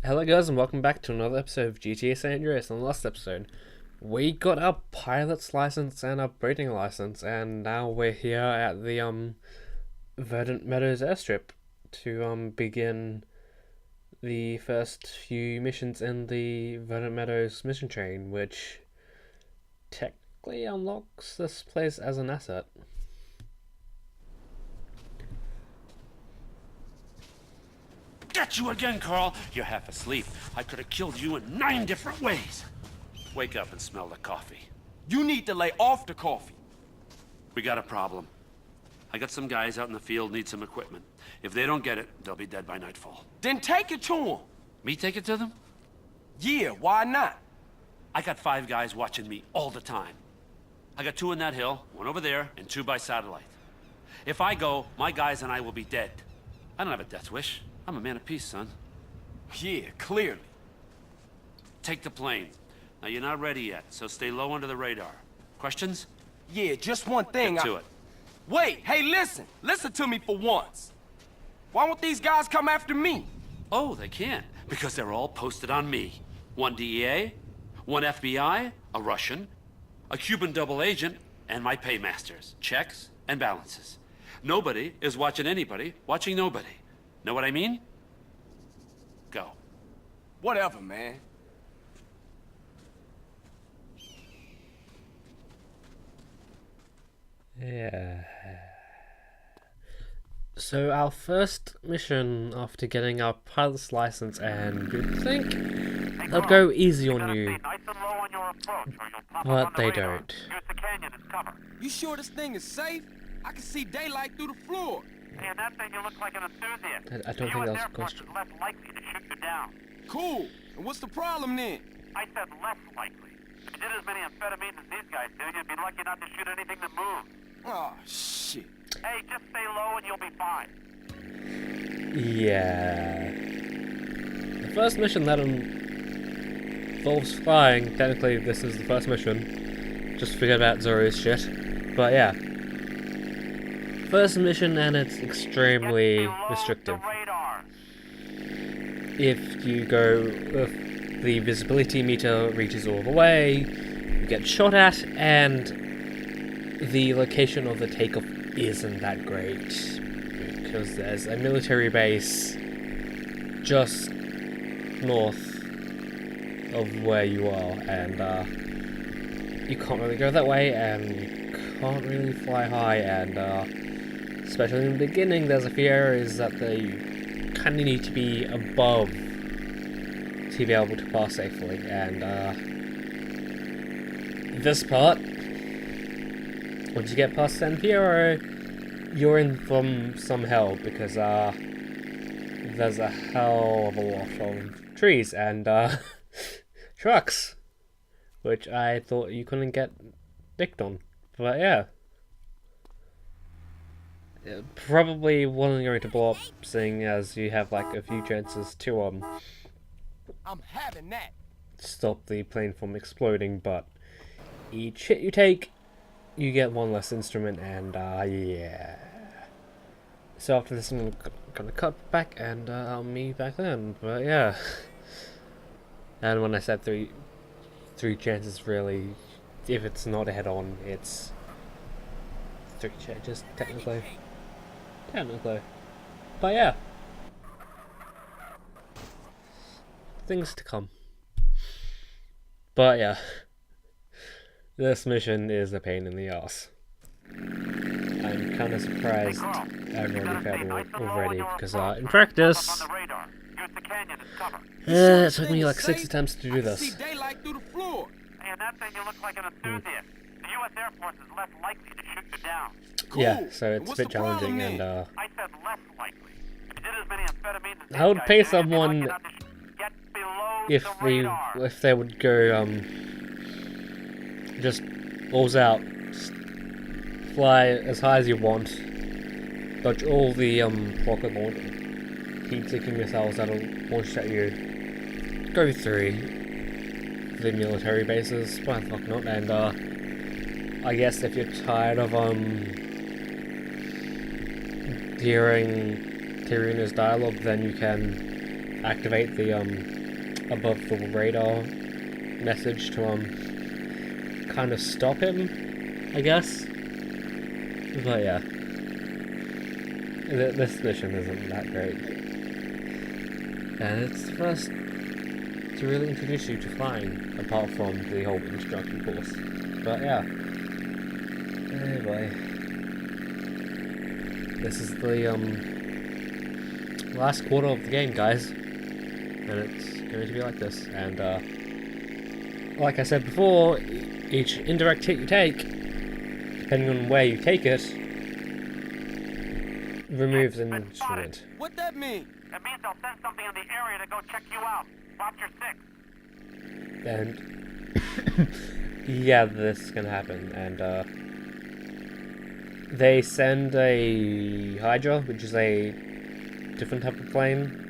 Hello guys and welcome back to another episode of GTA San Andreas. In the last episode, we got our pilot's license and our breeding license, and now we're here at the Verdant Meadows airstrip to begin the first few missions in the Verdant Meadows mission chain, which technically unlocks this place as an asset. Get you again, Carl! You're half asleep. I could have killed you in 9 different ways. Wake up and smell the coffee. You need to lay off the coffee. We got a problem. I got some guys out in the field need some equipment. If they don't get it, they'll be dead by nightfall. Then take it to them. Me take it to them? Yeah, why not? I got 5 guys watching me all the time. I got 2 in that hill, 1 over there, and 2 by satellite. If I go, my guys and I will be dead. I don't have a death wish. I'm a man of peace, son. Yeah, clearly. Take the plane. Now, you're not ready yet, so stay low under the radar. Questions? Yeah, just one thing. Get to it. Wait, hey, listen. Listen to me for once. Why won't these guys come after me? Oh, they can't, because they're all posted on me. 1 DEA, 1 FBI, a Russian, a Cuban double agent, and my paymasters. Checks and balances. Nobody is watching anybody, watching nobody. Know what I mean? Go. Whatever, man. Yeah. So our first mission after getting our pilot's license, and you'd think they'll go easy on you, but they don't. You sure this thing is safe? I can see daylight through the floor. Hey, in that thing you look like an enthusiast. I don't think that was a question. Less likely to shoot you down. Cool. And what's the problem then? I said less likely. If you did as many amphetamines as these guys do, you'd be lucky not to shoot anything that moves. Oh, shit. Hey, just stay low and you'll be fine. Yeah. The first mission that involves flying, technically this is the first mission. Just forget about Zoro's shit. But yeah. First mission, and it's extremely restrictive. If you go, if the visibility meter reaches all the way, you get shot at, and the location of the takeoff isn't that great, because there's a military base just north of where you are, and you can't really go that way, and you can't really fly high, and especially in the beginning, there's a few areas that they kind of need to be above to be able to pass safely. And this part, once you get past San Fierro, you're in from some hell, because there's a hell of a lot of trees and trucks, which I thought you couldn't get dicked on, but yeah. Probably wasn't going to blow up, seeing as you have like a few chances to I'm having that. stop the plane from exploding, but each hit you take, you get 1 less instrument, and yeah. So after this, I'm gonna cut back, and I'll meet back then. But yeah. And when I said three chances, really, if it's not a head-on, it's 3 chances technically. But yeah. Things to come. But yeah. This mission is a pain in the ass. I'm kind of surprised I've already failed already, because in practice, it took me like 6 attempts to do I see this. daylight through the floor. Hey, in that thing you look like an enthusiast. The U.S. Air Force is less likely to shoot you down. Cool. Yeah, so And it's a what's bit the problem challenging, then? and I said less likely. If you did as many amphetamines as these I would guys pay do, you'd be someone lucky not to get below if the radar. they would go just balls out, just fly as high as you want, dodge all the rocket launch, heat-seeking missiles that'll launch at you, go through the military bases, why the fuck not, and I guess if you're tired of hearing Tyriona's dialogue, then you can activate the above the radar message to kind of stop him, I guess. But yeah, this mission isn't that great, and it's the first to really introduce you to flying, apart from the whole instruction course. But yeah, anyway, this is the last quarter of the game, guys, and it's going to be like this. And like I said before, each indirect hit you take, depending on where you take it, removes an instrument. What that mean? It means they'll send something in the area to go check you out. Watch your six. And yeah, this is gonna happen. And they send a Hydra, which is a different type of plane,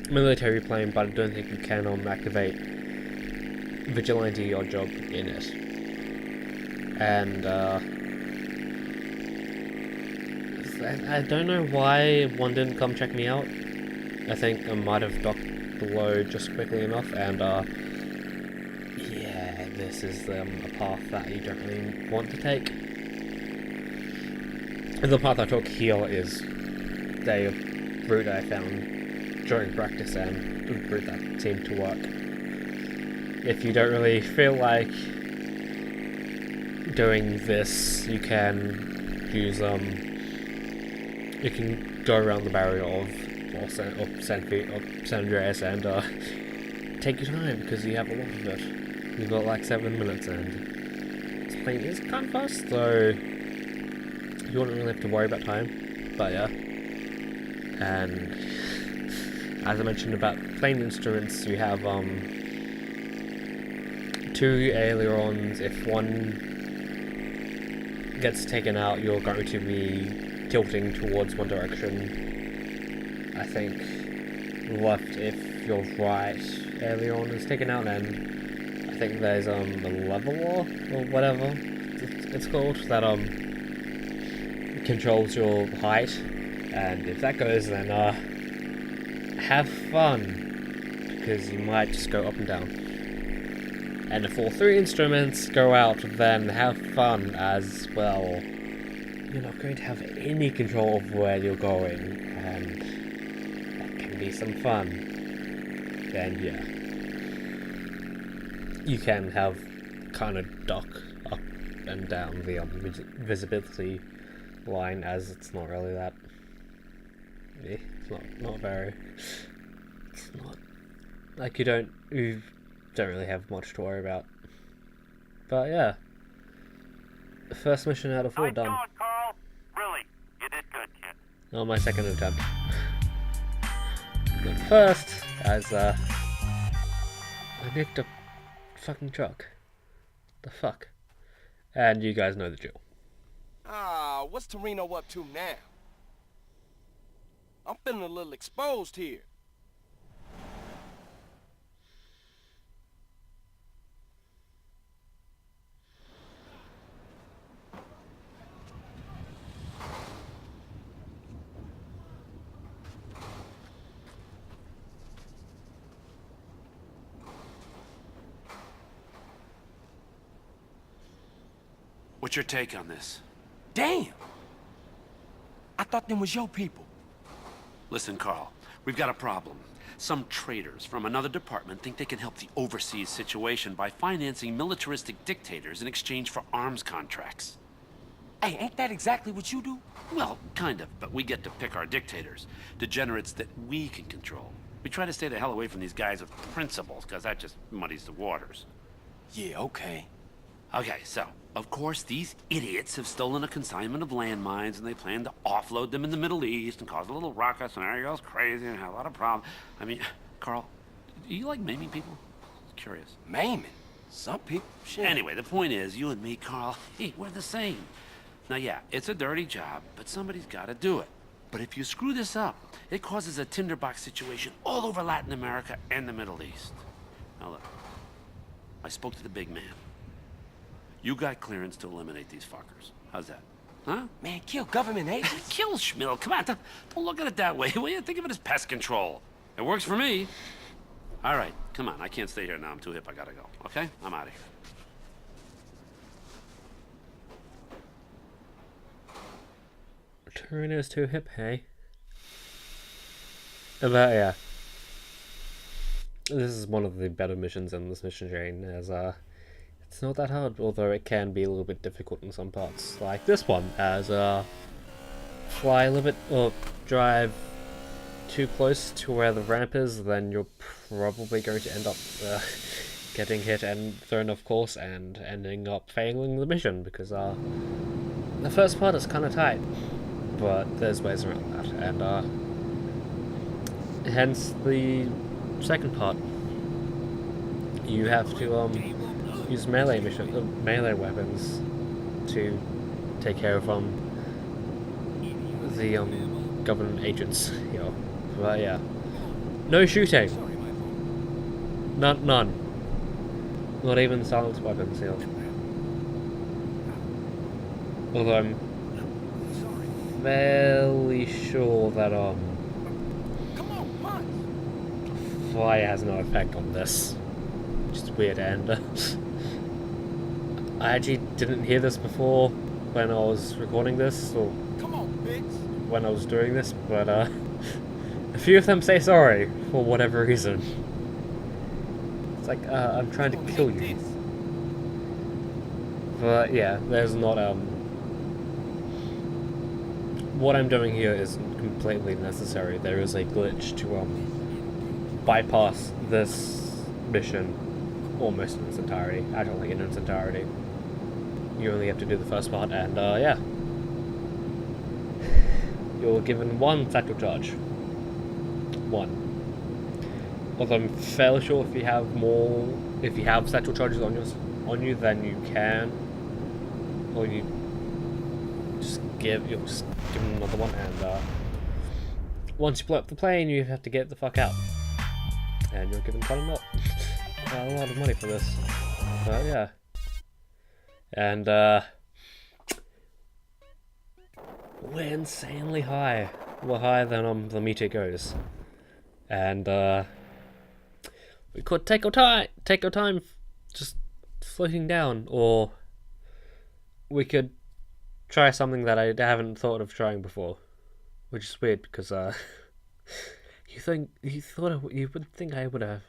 military plane, but I don't think you can activate Vigilante or job in it. And I don't know why one didn't come check me out. I think I might have docked below just quickly enough, and yeah, this is a path that you don't really want to take. The path I took here is the route I found during practice, and the route that seemed to work. If you don't really feel like doing this, you can use you can go around the barrier of San Andreas and take your time, because you have a lot of it. You've got like 7 minutes, and this plane is kind of fast, so you wouldn't really have to worry about time. But yeah, and as I mentioned about plane instruments, you have 2 ailerons. If one gets taken out, you're going to be tilting towards one direction. I think left if your right aileron is taken out, and I think there's a leveler or whatever it's called that controls your height, and if that goes, then have fun, because you might just go up and down. And if all 3 instruments go out, then have fun as well. You're not going to have any control of where you're going, and that can be some fun. Then yeah, you can have kind of duck up and down the visibility line, as it's not really that. It's not very. It's not like you don't really have much to worry about. But yeah, first mission out of 4 Nice done. going, Carl. Really, you did good, kid. On my second attempt. But first, as I nicked a fucking truck. The fuck? And you guys know the drill. Ah, what's Torino up to now? I'm feeling a little exposed here. What's your take on this? Damn! I thought them was your people. Listen, Carl, we've got a problem. Some traitors from another department think they can help the overseas situation by financing militaristic dictators in exchange for arms contracts. Hey, ain't that exactly what you do? Well, kind of, but we get to pick our dictators. Degenerates that we can control. We try to stay the hell away from these guys with principles, because that just muddies the waters. Yeah, okay. Okay, so, of course, these idiots have stolen a consignment of landmines, and they plan to offload them in the Middle East and cause a little ruckus, and everybody goes crazy and have a lot of problems. I mean, Carl, do you like maiming people? Curious. Maiming? Some people, shit. Anyway, the point is, you and me, Carl, hey, we're the same. Now, yeah, it's a dirty job, but somebody's got to do it. But if you screw this up, it causes a tinderbox situation all over Latin America and the Middle East. Now, look, I spoke to the big man. You got clearance to eliminate these fuckers. How's that? Huh? Man, kill government agents? Kill Schmill. Come on, don't look at it that way. Will you? Think of it as pest control. It works for me. All right, come on. I can't stay here now. I'm too hip. I gotta go. Okay? I'm out of here. Torino's too hip, hey? But yeah. This is one of the better missions in this mission chain, as it's not that hard, although it can be a little bit difficult in some parts. Like this one, as fly a little bit, or drive too close to where the ramp is, then you're probably going to end up getting hit and thrown off course and ending up failing the mission, because the first part is kind of tight, but there's ways around that, and hence the second part. You have to use melee weapons to take care of the government agents here. But yeah, no shooting. None. Not even silenced weapons here. Although I'm fairly sure that fire has no effect on this. Which is weird, and I actually didn't hear this before when I was recording this, or when I was doing this, but a few of them say sorry for whatever reason. It's like, I'm trying to kill you. But yeah, there's not, what I'm doing here is completely necessary. There is a glitch to, bypass this mission almost in its entirety. I don't think in its entirety. You only have to do the first part, and, yeah. You're given one satchel charge. One. Although I'm fairly sure if you have satchel charges on you, then you can, or you just give them another one, and once you blow up the plane, you have to get the fuck out, and you're given quite a lot of money for this. But yeah, and we're insanely high. We're higher than the meter goes, and we could take our time just floating down, or we could try something that I haven't thought of trying before, which is weird because you would think I would have,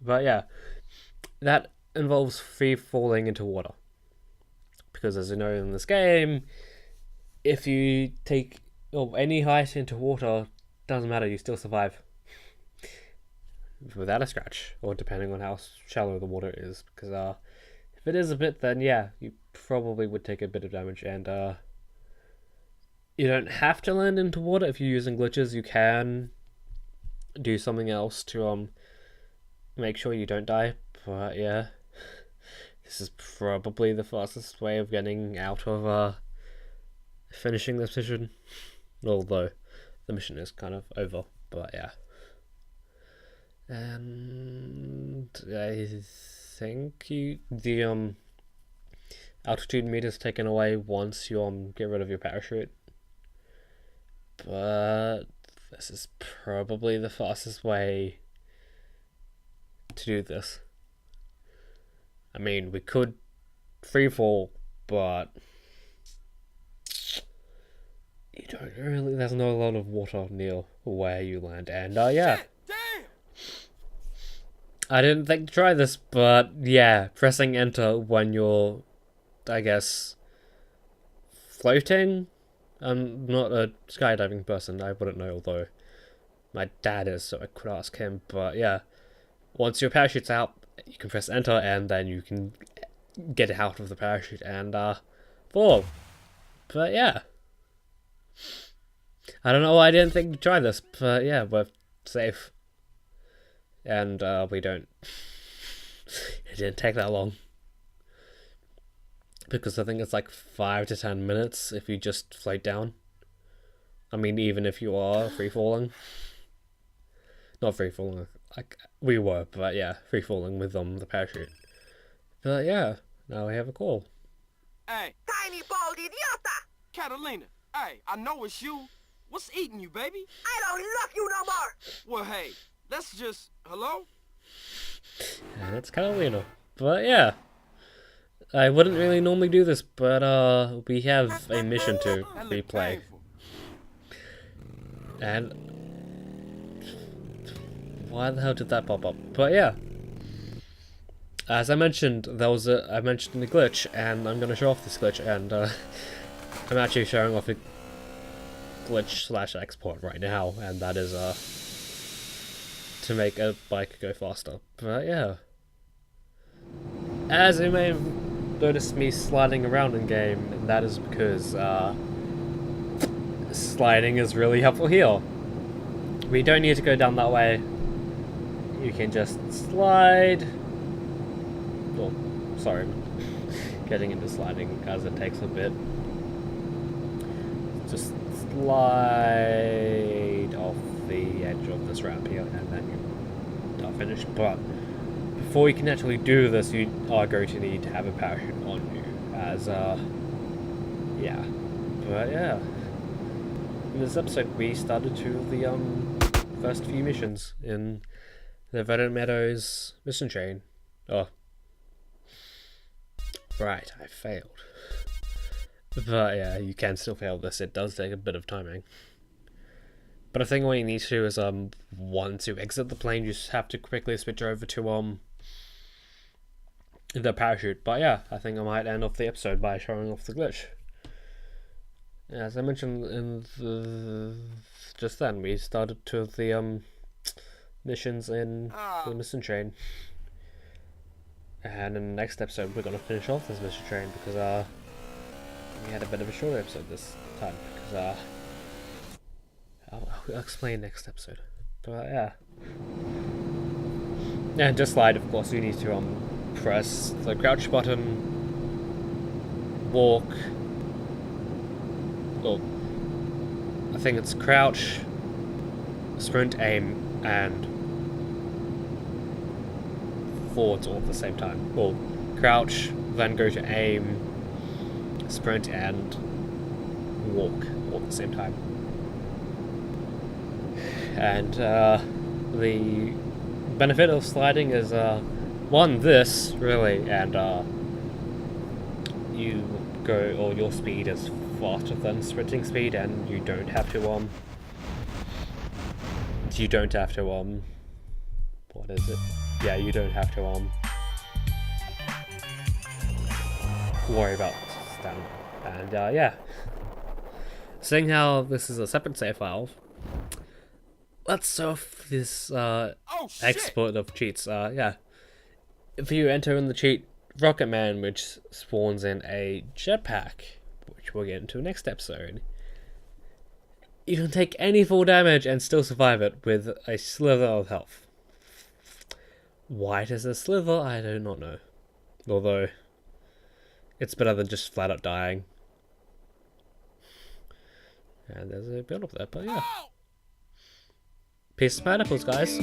but yeah, that involves free falling into water, because as you know in this game, if you take any height into water, doesn't matter, you still survive without a scratch, or depending on how shallow the water is, because if it is a bit, then yeah, you probably would take a bit of damage, and you don't have to land into water. If you're using glitches, you can do something else to make sure you don't die, but yeah, this is probably the fastest way of getting out of finishing this mission, although the mission is kind of over, but yeah. And I think the altitude meter is taken away once you get rid of your parachute. But this is probably the fastest way to do this. I mean, we could free fall, but you don't really. There's not a lot of water near where you land, and yeah. I didn't think to try this, but yeah, pressing enter when you're, I guess, floating? I'm not a skydiving person, I wouldn't know, although my dad is, so I could ask him, but yeah, once your parachute's out, you can press enter, and then you can get out of the parachute and fall. But yeah. I don't know why I didn't think to try this, but yeah, we're safe. And we don't. It didn't take that long, because I think it's like 5 to 10 minutes if you just float down. I mean, even if you are free falling, not free falling like we were, but yeah, free falling with the parachute. But yeah, now we have a call. Hey, tiny bald idiota! Catalina, hey, I know it's you. What's eating you, baby? I don't love you no more! Well, hey, Let's just... Hello? And it's kind of weird. But yeah. I wouldn't really normally do this, but we have a mission to That look replay. painful. And why the hell did that pop up? But yeah. As I mentioned, I mentioned the glitch, and I'm gonna show off this glitch, and I'm actually showing off a glitch / export right now, and that is to make a bike go faster. But yeah. As you may have noticed me sliding around in game, and that is because sliding is really helpful here. We don't need to go down that way. You can just slide. Oh, sorry, getting into sliding as it takes a bit. Just slide off the edge of this ramp here, and then you are finished. But before you can actually do this, you are going to need to have a parachute on you, as yeah. But yeah, in this episode we started to the first few missions in the Verdant Meadows mission chain. Oh, right, I failed. But yeah, you can still fail this. It does take a bit of timing. But I think what you need to do is once you exit the plane, you just have to quickly switch over to the parachute. But yeah, I think I might end off the episode by showing off the glitch. As I mentioned in just then, we started to the missions in the mission train, and in the next episode we're gonna finish off this mission train because we had a bit of a short episode this time because I'll explain next episode. But yeah, and just slide. Of course, you need to press the crouch button, walk. Well, I think it's crouch, sprint, aim, and forwards all at the same time. Well, crouch, then go to aim, sprint, and walk all at the same time. And the benefit of sliding is one, this really, and you go, or your speed is faster than sprinting speed, and you don't have to what is it? Yeah, you don't have to worry about stamina. And yeah, seeing how this is a separate save file, let's surf this export of cheats. Yeah, if you enter in the cheat Rocket Man, which spawns in a jetpack, which we'll get into next episode, you can take any full damage and still survive it with a slither of health. Why it is a slither, I do not know. Although, it's better than just flat out dying. And there's a build up there, but yeah. Peace of pineapples, guys.